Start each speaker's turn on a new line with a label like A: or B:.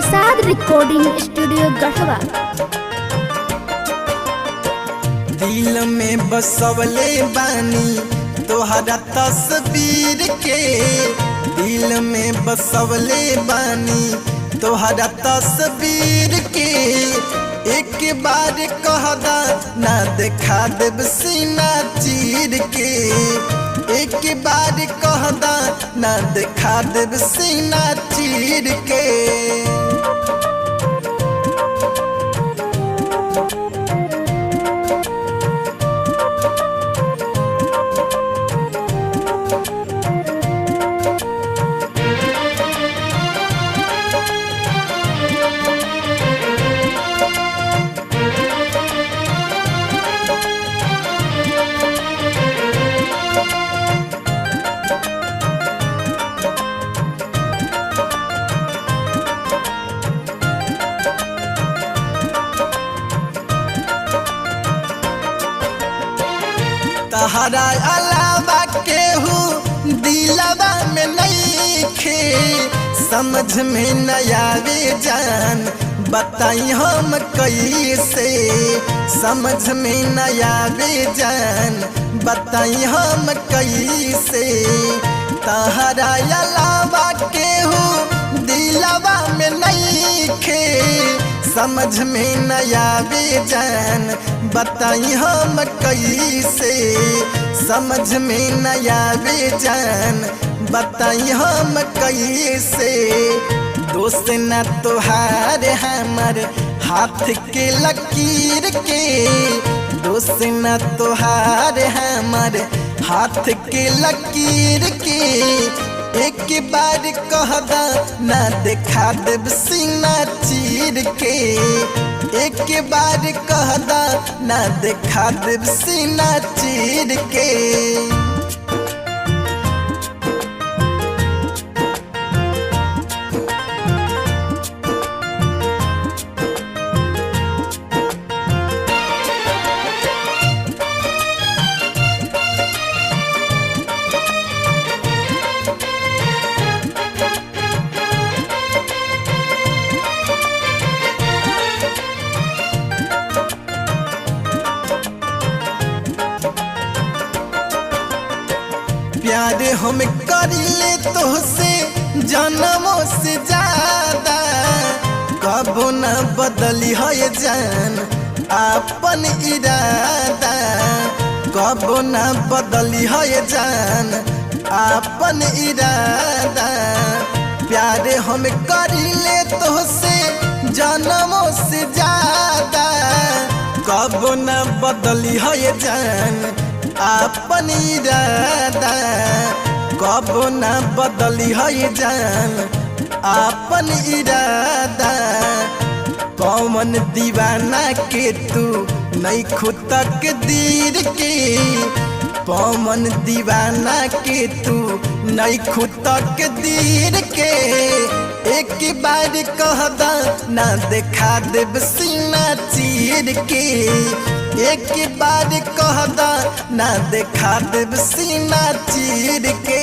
A: Nishad recording studio Garhwa.
B: दिल में बसवले बानी तोहरा तस्वीर के, दिल में बसवले बानी तोहरा तस्वीर के। एक बार कहदा ना देखा देब सीना चीर के, एक बार कहदा ना देखा देब सीना चीर के। तहरा अलावा केहू दिलवा में नइखे, समझ में न आवे जान बताई हम कैसे, समझ में न आवे जान बताई हम कैसे। तहरा अलावा केहू दिलवा में नइखे, समझ में न आवे जान बताई हम कैसे, समझ में न आवे जान बताई हम कैसे। दोस्त न तोहार हमर हाथ के लकीर के, दोस्त न तोहार हमर हाथ के लकीर के। एक बार कहदा ना देखा देब सीना चीर के, एक बार कहदा ना देखा देब सीना चीर के। प्यार हम करिले तोहसे जन्मों से ज्यादा, कबो न बदली है जान अपन इरादा, कबो न बदली है जान अपन इरादा। प्यार हम करिले तोहसे जन्मों से ज्यादा, कबो न बदली है जान अपन इरादा, कबो न बदली है जान अपन इरादा। कौन दीवाना के तू नहीं खुद तक दीर के, कौन दीवाना के तू नहीं खुद तक दीर के। एक बार कहदा ना देखा देब सीना चीर के, एक बार कहदा ना देखा देब सीना चीर के।